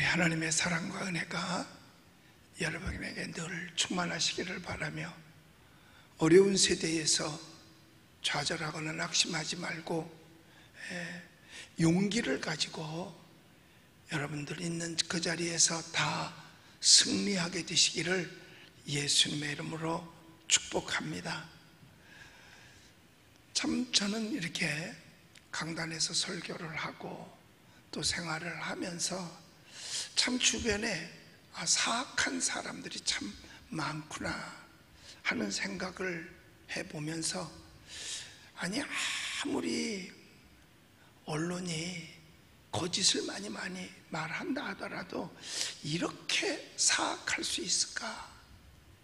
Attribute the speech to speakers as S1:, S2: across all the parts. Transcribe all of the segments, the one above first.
S1: 우리 하나님의 사랑과 은혜가 여러분에게 늘 충만하시기를 바라며, 어려운 세대에서 좌절하거나 낙심하지 말고 용기를 가지고 여러분들 있는 그 자리에서 다 승리하게 되시기를 예수님의 이름으로 축복합니다. 참 저는 이렇게 강단에서 설교를 하고 또 생활을 하면서 참 주변에 사악한 사람들이 참 많구나 하는 생각을 해보면서, 아니 아무리 언론이 거짓을 많이 말한다 하더라도 이렇게 사악할 수 있을까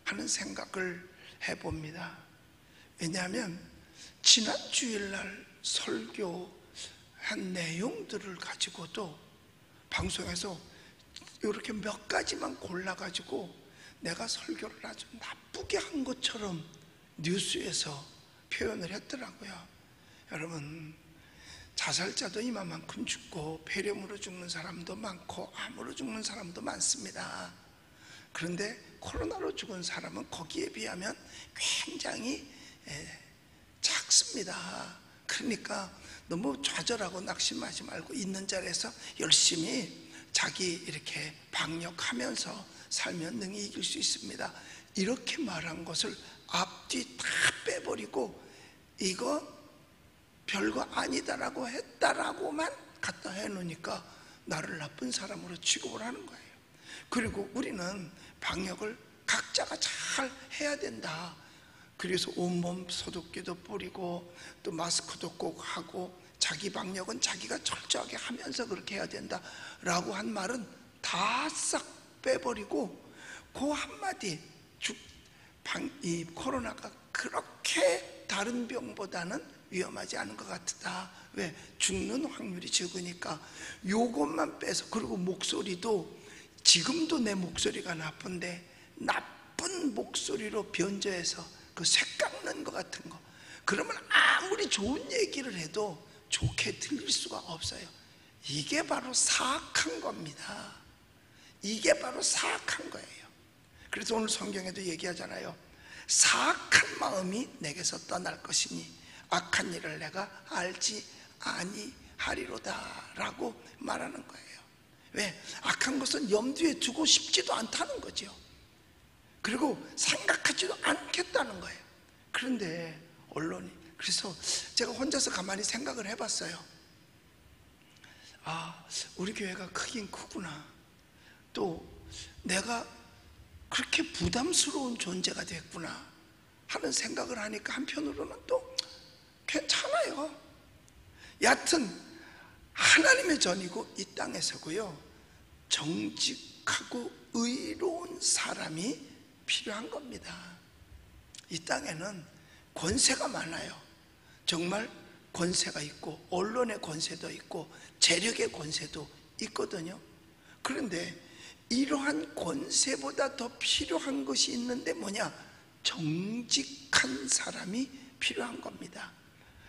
S1: 하는 생각을 해봅니다. 왜냐하면 지난 주일날 설교한 내용들을 가지고도 방송에서 이렇게 몇 가지만 골라가지고 내가 설교를 아주 나쁘게 한 것처럼 뉴스에서 표현을 했더라고요. 여러분, 자살자도 이만큼 죽고 폐렴으로 죽는 사람도 많고 암으로 죽는 사람도 많습니다. 그런데 코로나로 죽은 사람은 거기에 비하면 굉장히 작습니다. 그러니까 너무 좌절하고 낙심하지 말고 있는 자리에서 열심히 자기 이렇게 방역하면서 살면 능히 이길 수 있습니다. 이렇게 말한 것을 앞뒤 다 빼버리고 이거 별거 아니다라고 했다라고만 갖다 해놓으니까 나를 나쁜 사람으로 취급을 하는 거예요. 그리고 우리는 방역을 각자가 잘 해야 된다. 그래서 온몸 소독기도 뿌리고 또 마스크도 꼭 하고 자기 방역은 자기가 철저하게 하면서 그렇게 해야 된다라고 한 말은 다 싹 빼버리고 그 한마디, 이 코로나가 그렇게 다른 병보다는 위험하지 않은 것 같다. 왜? 죽는 확률이 적으니까. 요것만 빼서, 그리고 목소리도 지금도 내 목소리가 나쁜데 나쁜 목소리로 변조해서 그 색 깎는 것 같은 거, 그러면 아무리 좋은 얘기를 해도 좋게 들릴 수가 없어요. 이게 바로 사악한 겁니다. 이게 바로 사악한 거예요. 그래서 오늘 성경에도 얘기하잖아요. 사악한 마음이 내게서 떠날 것이니 악한 일을 내가 알지 아니하리로다 라고 말하는 거예요. 왜? 악한 것은 염두에 두고 싶지도 않다는 거죠. 그리고 생각하지도 않겠다는 거예요. 그런데 언론이, 그래서 제가 혼자서 가만히 생각을 해봤어요. 우리 교회가 크긴 크구나. 또 내가 그렇게 부담스러운 존재가 됐구나 하는 생각을 하니까 한편으로는 또 괜찮아요. 여하튼 하나님의 전이고 이 땅에서고요, 정직하고 의로운 사람이 필요한 겁니다. 이 땅에는 권세가 많아요. 정말 권세가 있고 언론의 권세도 있고 재력의 권세도 있거든요. 그런데 이러한 권세보다 더 필요한 것이 있는데 뭐냐? 정직한 사람이 필요한 겁니다.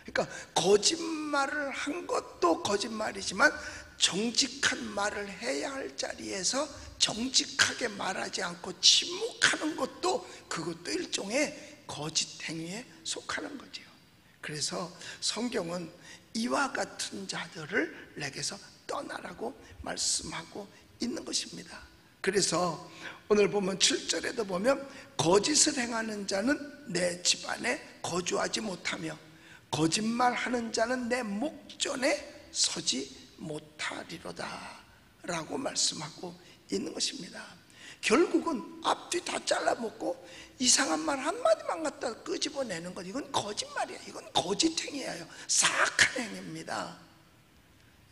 S1: 그러니까 거짓말을 한 것도 거짓말이지만 정직한 말을 해야 할 자리에서 정직하게 말하지 않고 침묵하는 것도, 그것도 일종의 거짓 행위에 속하는 거죠. 그래서 성경은 이와 같은 자들을 내게서 떠나라고 말씀하고 있는 것입니다. 그래서 오늘 보면 7절에도 보면 거짓을 행하는 자는 내 집안에 거주하지 못하며 거짓말하는 자는 내 목전에 서지 못하리로다 라고 말씀하고 있는 것입니다. 결국은 앞뒤 다 잘라먹고 이상한 말 한마디만 갖다 끄집어내는 것, 이건 거짓말이에요. 이건 거짓행위예요. 사악한 행위입니다.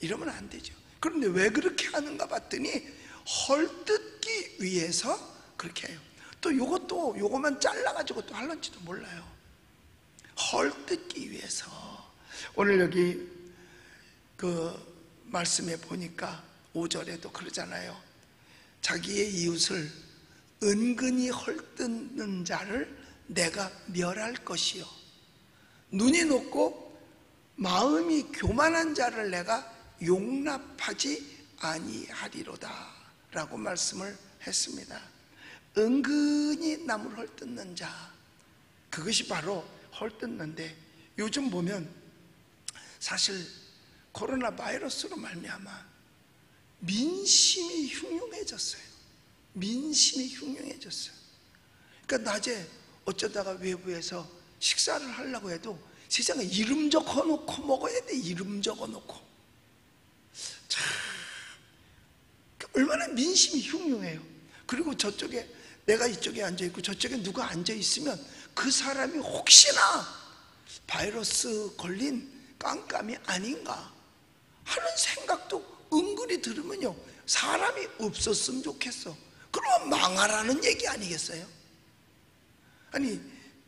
S1: 이러면 안 되죠. 그런데 왜 그렇게 하는가 봤더니 헐뜯기 위해서 그렇게 해요. 또 요것만 잘라가지고 또 할런지도 몰라요. 헐뜯기 위해서. 오늘 여기 그 말씀에 보니까 5절에도 그러잖아요. 자기의 이웃을 은근히 헐뜯는 자를 내가 멸할 것이요, 눈이 높고 마음이 교만한 자를 내가 용납하지 아니하리로다 라고 말씀을 했습니다. 은근히 남을 헐뜯는 자, 그것이 바로 헐뜯는데, 요즘 보면 사실 코로나 바이러스로 말미암아 민심이 흉흉해졌어요. 민심이 흉흉해졌어요. 그러니까 낮에 어쩌다가 외부에서 식사를 하려고 해도 세상에 이름 적어놓고 먹어야 돼. 이름 적어놓고. 참, 얼마나 민심이 흉흉해요. 그리고 저쪽에 내가 이쪽에 앉아있고 저쪽에 누가 앉아있으면 그 사람이 혹시나 바이러스 걸린 깜깜이 아닌가 하는 생각도 은근히 들으면요, 사람이 없었으면 좋겠어. 그러면 망하라는 얘기 아니겠어요? 아니,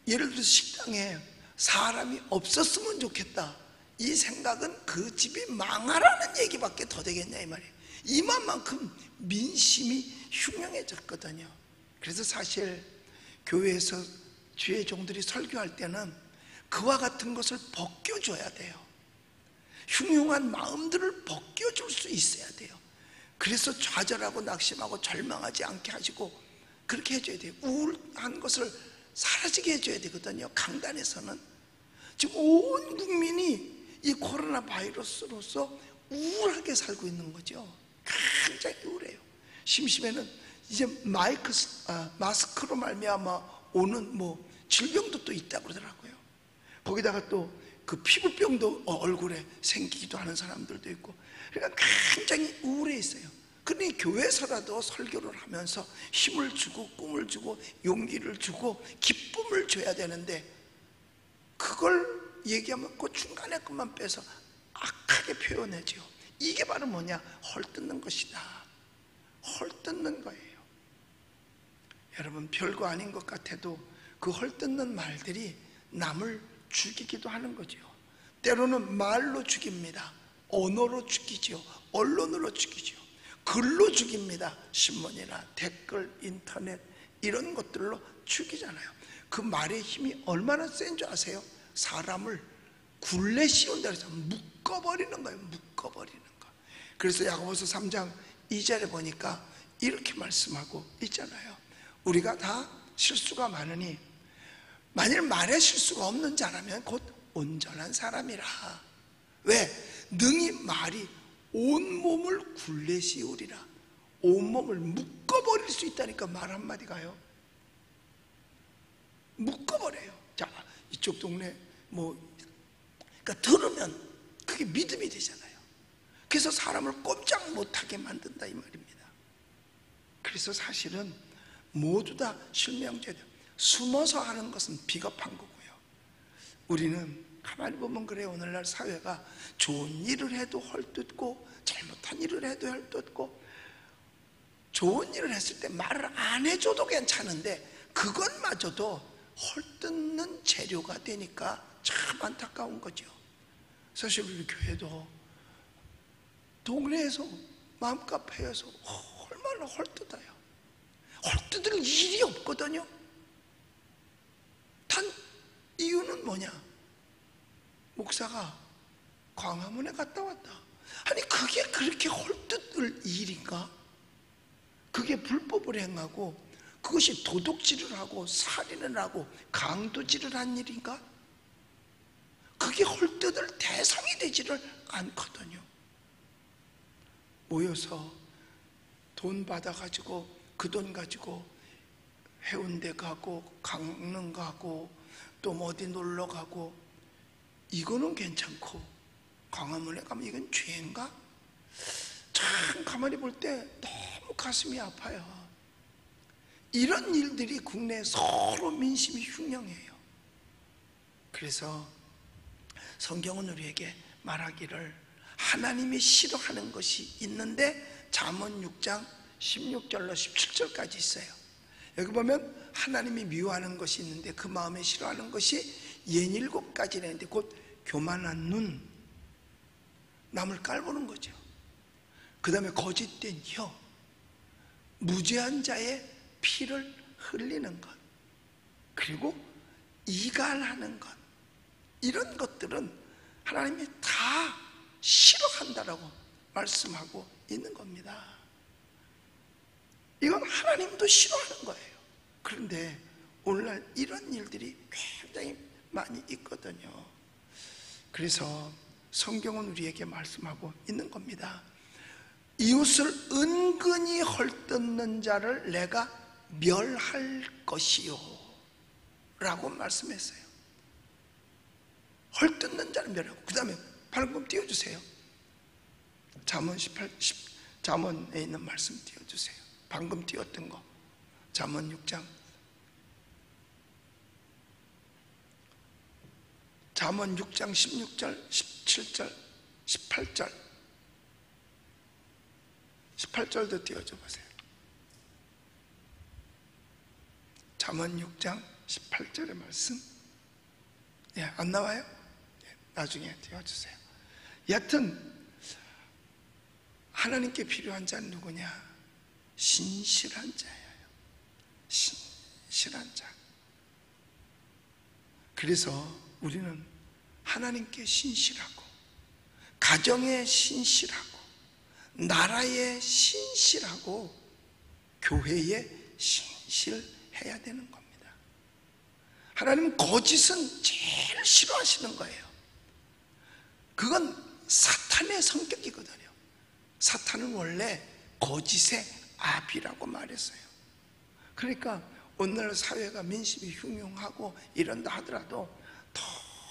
S1: 예를 들어서 식당에 사람이 없었으면 좋겠다, 이 생각은 그 집이 망하라는 얘기밖에 더 되겠냐 이 말이에요. 이만큼 민심이 흉흉해졌거든요. 그래서 사실 교회에서 주의 종들이 설교할 때는 그와 같은 것을 벗겨줘야 돼요. 흉흉한 마음들을 벗겨줄 수 있어야 돼요. 그래서 좌절하고 낙심하고 절망하지 않게 하시고 그렇게 해줘야 돼요. 우울한 것을 사라지게 해줘야 되거든요. 강단에서는 지금 온 국민이 이 코로나 바이러스로서 우울하게 살고 있는 거죠. 굉장히 우울해요. 심심해는 이제 마스크로 말미암아 오는 질병도 또 있다고 그러더라고요. 거기다가 또 그 피부병도 얼굴에 생기기도 하는 사람들도 있고, 그러니까 굉장히 우울해 있어요. 그러니 교회에서라도 설교를 하면서 힘을 주고 꿈을 주고 용기를 주고 기쁨을 줘야 되는데, 그걸 얘기하면 그 중간에 것만 빼서 악하게 표현하죠. 이게 바로 뭐냐? 헐뜯는 것이다. 헐뜯는 거예요. 여러분, 별거 아닌 것 같아도 그 헐뜯는 말들이 남을 죽이기도 하는 거죠. 때로는 말로 죽입니다. 언어로 죽이죠. 언론으로 죽이죠. 글로 죽입니다. 신문이나 댓글, 인터넷 이런 것들로 죽이잖아요. 그 말의 힘이 얼마나 센 줄 아세요? 사람을 굴레 씌운다 해서 묶어버리는 거예요. 묶어버리는 거. 그래서 야고보서 3장 2절에 보니까 이렇게 말씀하고 있잖아요. 우리가 다 실수가 많으니 만일 말에 실수가 없는 자라면 곧 온전한 사람이라. 왜? 능히 말이 온몸을 굴레 씌우리라. 온몸을 묶어버릴 수 있다니까. 말 한마디가요, 묶어버려요. 자, 이쪽 동네 그러니까 들으면 그게 믿음이 되잖아요. 그래서 사람을 꼼짝 못하게 만든다 이 말입니다. 그래서 사실은 모두 다 실명제예요. 숨어서 하는 것은 비겁한 거고요. 우리는 가만히 보면 그래요. 오늘날 사회가 좋은 일을 해도 헐뜯고 잘못한 일을 해도 헐뜯고, 좋은 일을 했을 때 말을 안 해줘도 괜찮은데 그것마저도 헐뜯는 재료가 되니까 참 안타까운 거죠. 사실 우리 교회도 동네에서 맘카페에서 얼마나 헐뜯어요. 헐뜯을 일이 없거든요. 단 이유는 뭐냐? 목사가 광화문에 갔다 왔다. 아니, 그게 그렇게 헐뜯을 일인가? 그게 불법을 행하고 그것이 도둑질을 하고 살인을 하고 강도질을 한 일인가? 그게 헐뜯을 대상이 되지를 않거든요. 모여서 돈 받아가지고 그 돈 가지고 해운대 가고 강릉 가고 또 어디 놀러 가고, 이거는 괜찮고 광화문에 가면 이건 죄인가? 참 가만히 볼 때 너무 가슴이 아파요. 이런 일들이 국내에 서로 민심이 흉흉해요. 그래서 성경은 우리에게 말하기를 하나님이 싫어하는 것이 있는데 잠언 6장 16절로 17절까지 있어요. 여기 보면 하나님이 미워하는 것이 있는데 그 마음에 싫어하는 것이 67가지나 있는데 곧 교만한 눈, 남을 깔보는 거죠. 그 다음에 거짓된 혀, 무죄한 자의 피를 흘리는 것, 그리고 이간하는 것, 이런 것들은 하나님이 다 싫어한다라고 말씀하고 있는 겁니다. 이건 하나님도 싫어하는 거예요. 그런데 오늘날 이런 일들이 굉장히 많이 있거든요. 그래서 성경은 우리에게 말씀하고 있는 겁니다. 이웃을 은근히 헐뜯는 자를 내가 멸할 것이요 라고 말씀했어요. 헐뜯는 자를 멸하고, 그 다음에 방금 띄워주세요. 잠언에 있는 말씀 띄워주세요. 방금 띄웠던 거, 잠언 6장, 잠언 6장 16절, 17절, 18절, 18절도 띄워줘 보세요. 잠언 6장 18절의 말씀. 예, 안 나와요? 예, 나중에 띄워주세요. 여하튼 하나님께 필요한 자는 누구냐? 신실한 자예요. 신실한 자. 그래서 우리는 하나님께 신실하고, 가정에 신실하고, 나라에 신실하고, 교회에 신실해야 되는 겁니다. 하나님은 거짓은 제일 싫어하시는 거예요. 그건 사탄의 성격이거든요. 사탄은 원래 거짓의 아비라고 말했어요. 그러니까 오늘 사회가 민심이 흉흉하고 이런다 하더라도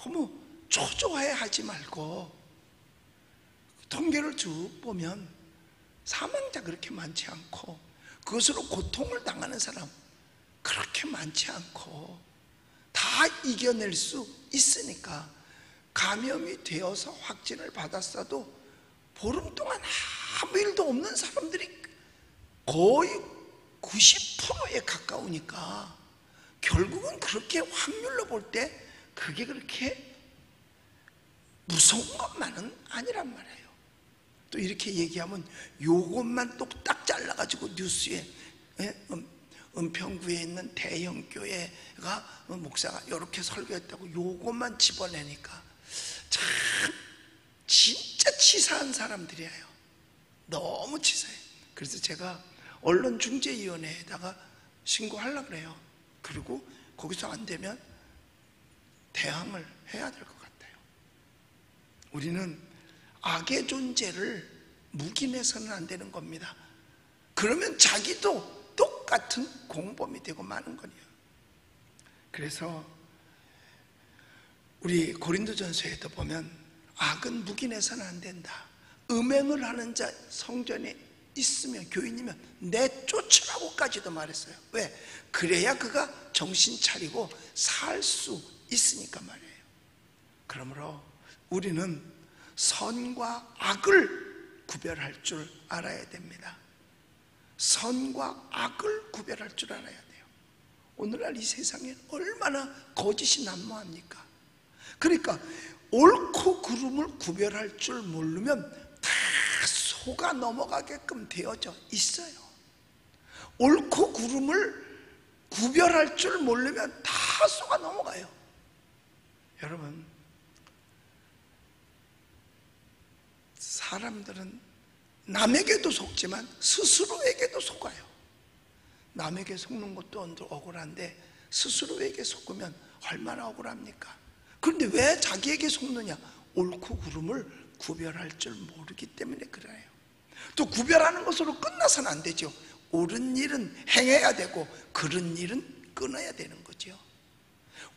S1: 너무 초조해하지 말고, 통계를 쭉 보면 사망자 그렇게 많지 않고, 그것으로 고통을 당하는 사람 그렇게 많지 않고, 다 이겨낼 수 있으니까 감염이 되어서 확진을 받았어도 보름 동안 아무 일도 없는 사람들이 거의 90%에 가까우니까 결국은 그렇게 확률로 볼 때 그게 그렇게 무서운 것만은 아니란 말이에요. 또 이렇게 얘기하면 요것만 똑딱 잘라가지고 뉴스에, 은평구에 있는 대형 교회가 목사가 이렇게 설교했다고 요것만 집어내니까 참 진짜 치사한 사람들이에요. 너무 치사해요. 그래서 제가 언론중재위원회에다가 신고하려고 그래요. 그리고 거기서 안 되면 대항을 해야 될 것 같아요. 우리는 악의 존재를 묵인해서는 안 되는 겁니다. 그러면 자기도 똑같은 공범이 되고 마는 거예요. 그래서 우리 고린도전서에도 보면 악은 묵인해서는 안 된다. 음행을 하는 자 성전에 있으면, 교인이면 내쫓으라고까지도 말했어요. 왜? 그래야 그가 정신 차리고 살 수 있으니까 말이에요. 그러므로 우리는 선과 악을 구별할 줄 알아야 됩니다. 선과 악을 구별할 줄 알아야 돼요. 오늘날 이 세상에 얼마나 거짓이 난무합니까? 그러니까 옳고 그름을 구별할 줄 모르면 다 속아 넘어가게끔 되어져 있어요. 옳고 그름을 구별할 줄 모르면 다 속아 넘어가요. 여러분, 사람들은 남에게도 속지만 스스로에게도 속아요. 남에게 속는 것도 억울한데 스스로에게 속으면 얼마나 억울합니까? 그런데 왜 자기에게 속느냐? 옳고 그름을 구별할 줄 모르기 때문에 그래요. 또 구별하는 것으로 끝나서는 안 되죠. 옳은 일은 행해야 되고 그른 일은 끊어야 되는 거죠.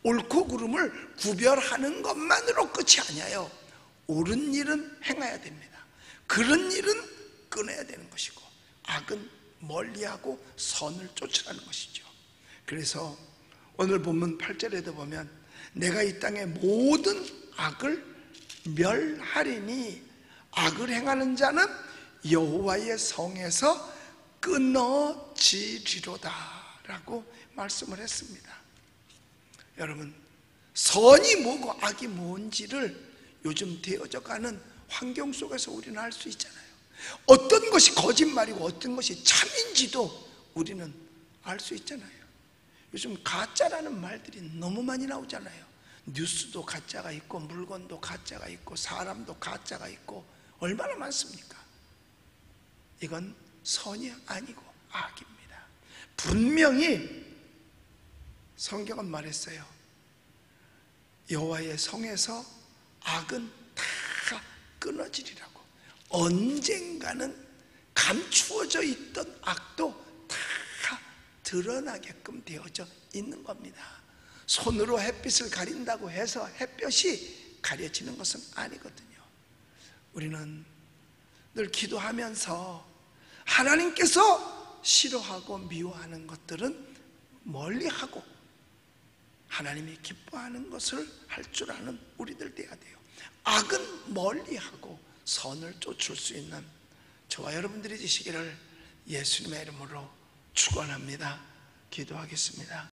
S1: 옳고 그름을 구별하는 것만으로 끝이 아니에요. 옳은 일은 행해야 됩니다. 그른 일은 끊어야 되는 것이고, 악은 멀리하고 선을 쫓으라는 것이죠. 그래서 오늘 본문 8절에도 보면 내가 이 땅의 모든 악을 멸하리니 악을 행하는 자는 여호와의 성에서 끊어지리로다 라고 말씀을 했습니다. 여러분, 선이 뭐고 악이 뭔지를 요즘 되어져가는 환경 속에서 우리는 알 수 있잖아요. 어떤 것이 거짓말이고 어떤 것이 참인지도 우리는 알 수 있잖아요. 요즘 가짜라는 말들이 너무 많이 나오잖아요. 뉴스도 가짜가 있고 물건도 가짜가 있고 사람도 가짜가 있고 얼마나 많습니까? 이건 선이 아니고 악입니다. 분명히 성경은 말했어요. 여호와의 성에서 악은 다 끊어지리라고. 언젠가는 감추어져 있던 악도 다 드러나게끔 되어져 있는 겁니다. 손으로 햇빛을 가린다고 해서 햇볕이 가려지는 것은 아니거든요. 우리는 늘 기도하면서 하나님께서 싫어하고 미워하는 것들은 멀리하고 하나님이 기뻐하는 것을 할 줄 아는 우리들 돼야 돼요. 악은 멀리하고 선을 쫓을 수 있는 저와 여러분들이 되시기를 예수님의 이름으로 축원합니다. 기도하겠습니다.